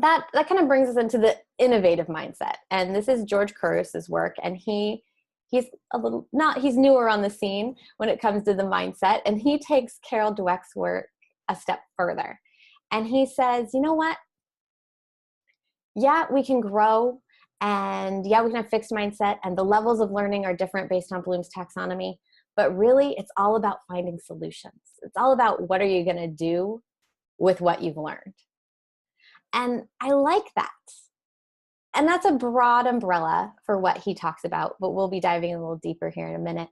that kind of brings us into the innovative mindset. And this is George Couros' work. And he's newer on the scene when it comes to the mindset. And he takes Carol Dweck's work a step further. And he says, you know what? Yeah, we can grow, and yeah, we can have fixed mindset, and the levels of learning are different based on Bloom's taxonomy. But really, it's all about finding solutions. It's all about what are you going to do with what you've learned. And I like that. And that's a broad umbrella for what he talks about, but we'll be diving a little deeper here in a minute.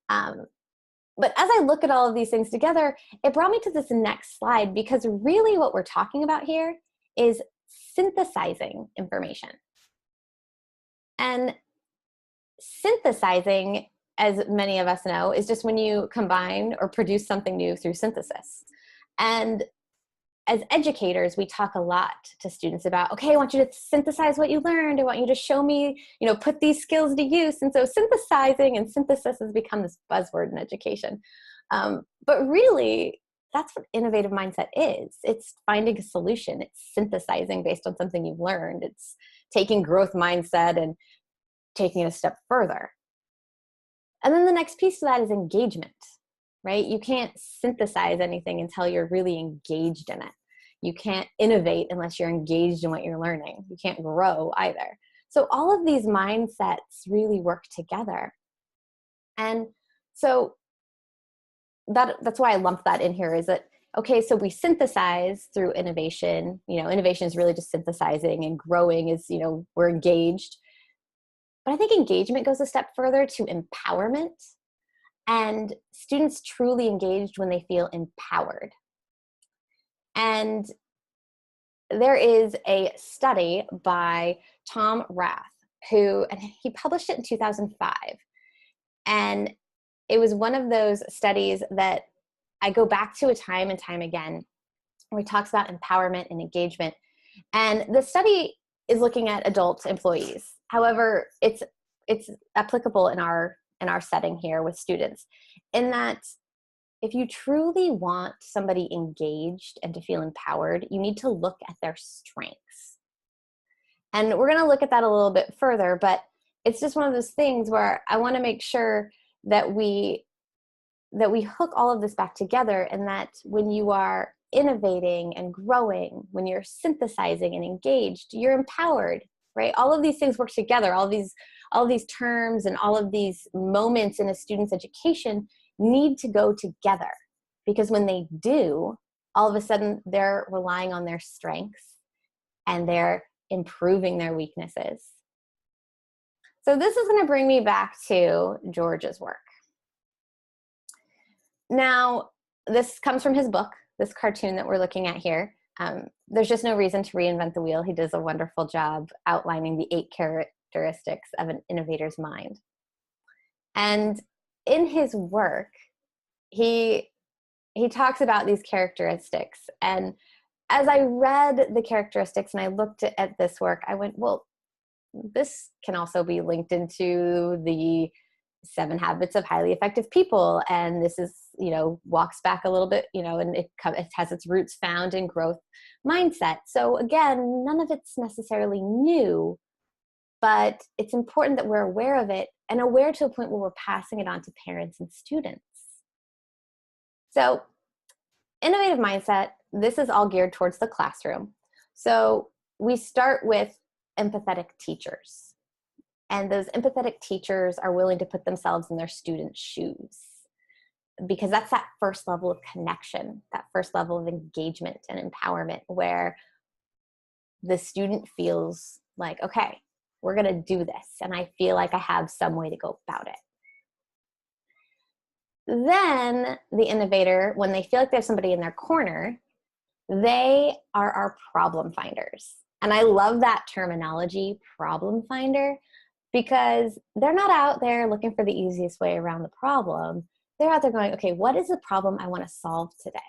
But as I look at all of these things together, it brought me to this next slide, because really what we're talking about here is synthesizing information. And synthesizing, as many of us know, is just when you combine or produce something new through synthesis. And as educators, we talk a lot to students about, okay, I want you to synthesize what you learned. I want you to show me, put these skills to use. And so synthesizing and synthesis has become this buzzword in education. But really, that's what innovative mindset is. It's finding a solution. It's synthesizing based on something you've learned. It's taking growth mindset and taking it a step further. And then the next piece to that is engagement, right? You can't synthesize anything until you're really engaged in it. You can't innovate unless you're engaged in what you're learning. You can't grow either. So all of these mindsets really work together. And so that's why I lumped that in here, is that, okay, so we synthesize through innovation. Innovation is really just synthesizing, and growing is, we're engaged. But I think engagement goes a step further to empowerment. And students truly engaged when they feel empowered. And there is a study by Tom Rath, and he published it in 2005. And it was one of those studies that I go back to time and time again, where he talks about empowerment and engagement. And the study is looking at adult employees. However, it's applicable in our setting here with students, in that if you truly want somebody engaged and to feel empowered, you need to look at their strengths. And we're going to look at that a little bit further, but it's just one of those things where I want to make sure that we hook all of this back together, and that when you are innovating and growing, when you're synthesizing and engaged, you're empowered, right? All of these things work together. All of these terms and all of these moments in a student's education need to go together, because when they do, all of a sudden they're relying on their strengths and they're improving their weaknesses. So this is going to bring me back to George's work. Now, this comes from his book, this cartoon that we're looking at here. There's just no reason to reinvent the wheel. He does a wonderful job outlining the 8 characteristics of an innovator's mind. And in his work, he talks about these characteristics. And as I read the characteristics and I looked at this work, I went, well, this can also be linked into the 7 Habits of Highly Effective People. And this is, walks back a little bit, and it has its roots found in growth mindset. So again, none of it's necessarily new, but it's important that we're aware of it, and aware to a point where we're passing it on to parents and students. So innovative mindset, this is all geared towards the classroom. So we start with empathetic teachers. And those empathetic teachers are willing to put themselves in their students' shoes, because that's that first level of connection, that first level of engagement and empowerment, where the student feels like, okay, we're going to do this, and I feel like I have some way to go about it. Then the innovator, when they feel like they have somebody in their corner, they are our problem finders. And I love that terminology, problem finder, because they're not out there looking for the easiest way around the problem. They're out there going, okay, what is the problem I want to solve today?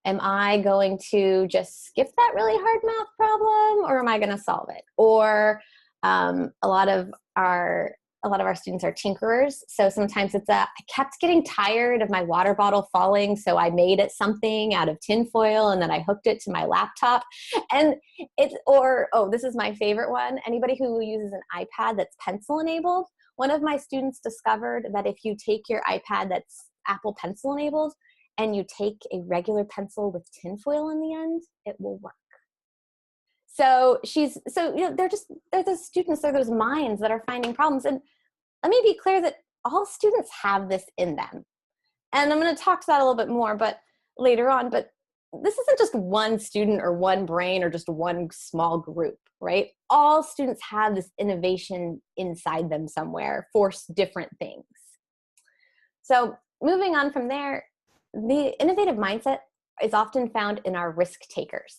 Am I going to just skip that really hard math problem, or am I going to solve it? Or a lot of a lot of our students are tinkerers. So sometimes it's I kept getting tired of my water bottle falling. So I made it something out of tinfoil and then I hooked it to my laptop. And this is my favorite one. Anybody who uses an iPad that's pencil enabled, one of my students discovered that if you take your iPad that's Apple Pencil enabled and you take a regular pencil with tinfoil in the end, it will work. So they're those students, they're those minds that are finding problems. And let me be clear that all students have this in them. And I'm going to talk to that a little bit more, but later on, but this isn't just one student or one brain or just one small group, right? All students have this innovation inside them somewhere for different things. So moving on from there, the innovative mindset is often found in our risk takers.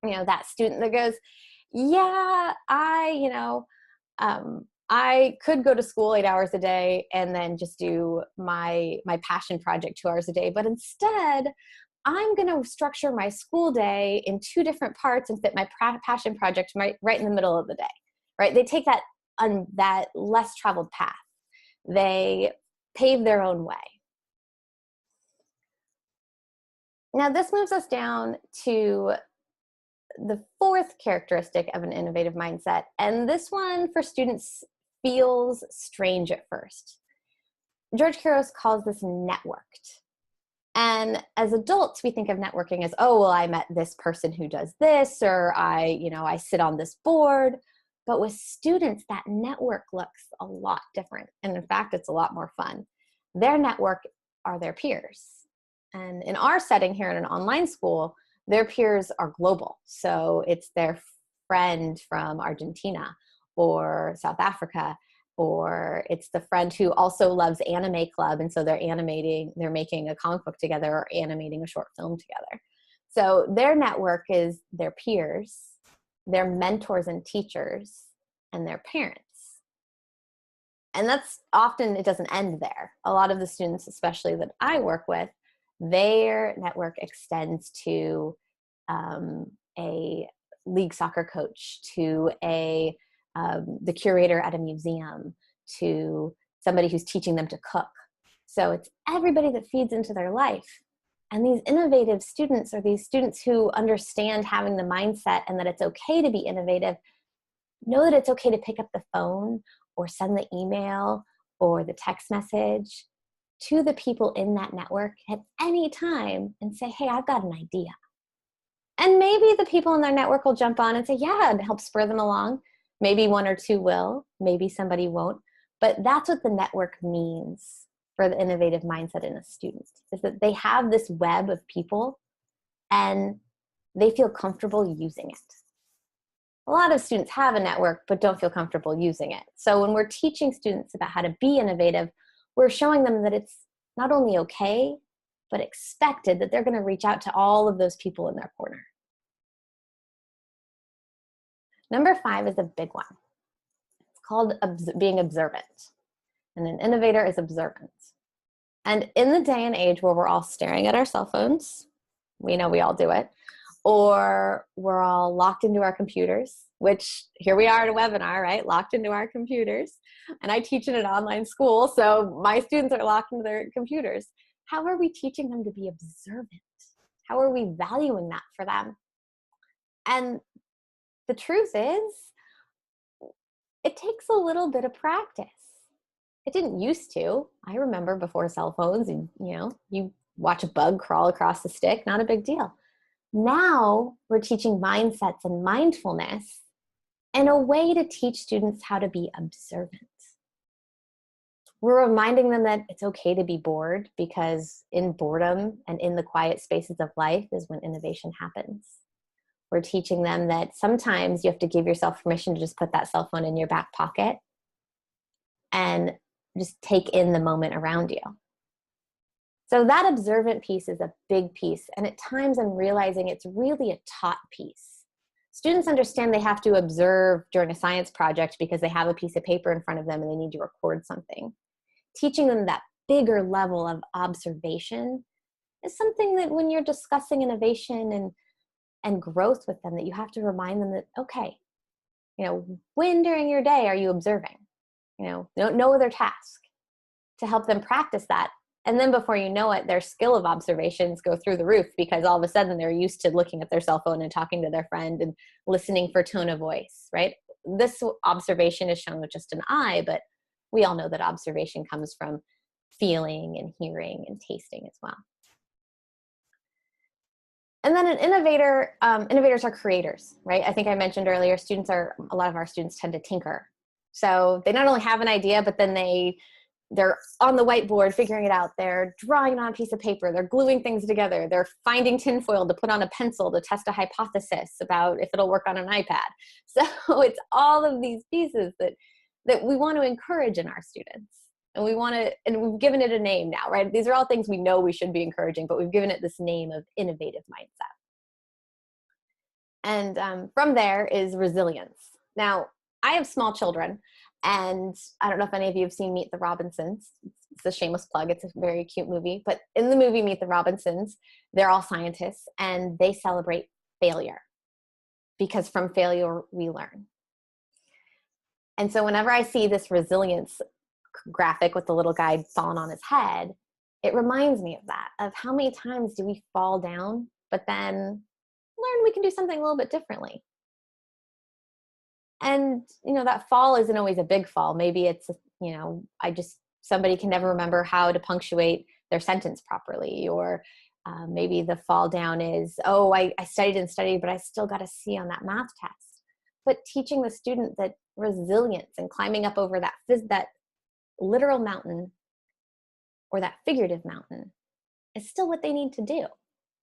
That student that goes, yeah, I could go to school 8 hours a day and then just do my passion project 2 hours a day. But instead, I'm going to structure my school day in 2 different parts and fit my passion project right in the middle of the day, right? They take that less traveled path. They pave their own way. Now, this moves us down to the 4th characteristic of an innovative mindset. And this one for students feels strange at first. George Couros calls this networked. And as adults, we think of networking as, oh, well, I met this person who does this, or I sit on this board. But with students, that network looks a lot different. And in fact, it's a lot more fun. Their network are their peers. And in our setting here in an online school, their peers are global. So it's their friend from Argentina or South Africa, or it's the friend who also loves anime club. And so they're making a comic book together or animating a short film together. So their network is their peers, their mentors and teachers, and their parents. And that's often, it doesn't end there. A lot of the students, especially that I work with, their network extends to a league soccer coach, to the curator at a museum, to somebody who's teaching them to cook. So it's everybody that feeds into their life. And these innovative students are these students who understand having the mindset and that it's okay to be innovative, know that it's okay to pick up the phone or send the email or the text message to the people in that network at any time and say, hey, I've got an idea. And maybe the people in their network will jump on and say, yeah, and help spur them along. Maybe 1 or 2 will, maybe somebody won't. But that's what the network means for the innovative mindset in a student, is that they have this web of people and they feel comfortable using it. A lot of students have a network but don't feel comfortable using it. So when we're teaching students about how to be innovative, we're showing them that it's not only okay, but expected that they're going to reach out to all of those people in their corner. Number 5 is a big one. It's called being observant. And an innovator is observant. And in the day and age where we're all staring at our cell phones, we know we all do it, or we're all locked into our computers, which here we are at a webinar, right? Locked into our computers. And I teach in an online school, so my students are locked into their computers. How are we teaching them to be observant? How are we valuing that for them? And the truth is, it takes a little bit of practice. It didn't used to. I remember before cell phones, you watch a bug crawl across the stick, not a big deal. Now we're teaching mindsets and mindfulness and a way to teach students how to be observant. We're reminding them that it's okay to be bored, because in boredom and in the quiet spaces of life is when innovation happens. We're teaching them that sometimes you have to give yourself permission to just put that cell phone in your back pocket and just take in the moment around you. So that observant piece is a big piece. And at times I'm realizing it's really a taught piece. Students understand they have to observe during a science project because they have a piece of paper in front of them and they need to record something. Teaching them that bigger level of observation is something that when you're discussing innovation and growth with them, that you have to remind them that, okay, when during your day are you observing? no other task, to help them practice that. And then before you know it, their skill of observations go through the roof, because all of a sudden they're used to looking at their cell phone and talking to their friend and listening for tone of voice, right? This observation is shown with just an eye, but we all know that observation comes from feeling and hearing and tasting as well. And then an innovator, innovators are creators, right? I think I mentioned earlier, a lot of our students tend to tinker. So they not only have an idea, but then they're on the whiteboard figuring it out. They're drawing it on a piece of paper. They're gluing things together. They're finding tinfoil to put on a pencil to test a hypothesis about if it'll work on an iPad. So it's all of these pieces that we want to encourage in our students. And we've given it a name now, right? These are all things we know we should be encouraging, but we've given it this name of innovative mindset. And from there is resilience. Now, I have small children, and I don't know if any of you have seen Meet the Robinsons. It's a shameless plug. It's a very cute movie. But in the movie Meet the Robinsons, they're all scientists, and they celebrate failure, because from failure we learn. And so whenever I see this resilience graphic with the little guy falling on his head, it reminds me of that, of how many times do we fall down, but then learn we can do something a little bit differently. And, that fall isn't always a big fall. Maybe it's, somebody can never remember how to punctuate their sentence properly. Or maybe the fall down is, I studied and studied, but I still got a C on that math test. But teaching the student that resilience and climbing up over that literal mountain or that figurative mountain is still what they need to do,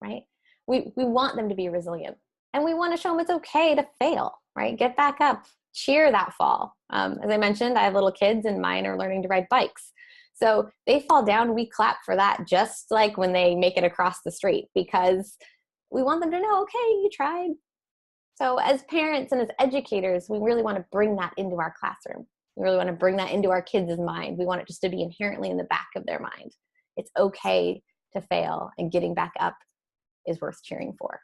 right? We want them to be resilient, and we want to show them it's okay to fail, right? Get back up, cheer that fall. As I mentioned, I have little kids, and mine are learning to ride bikes. So they fall down, we clap for that, just like when they make it across the street, because we want them to know, okay, you tried. So as parents and as educators, we really want to bring that into our classroom. We really want to bring that into our kids' mind. We want it just to be inherently in the back of their mind. It's okay to fail, and getting back up is worth cheering for.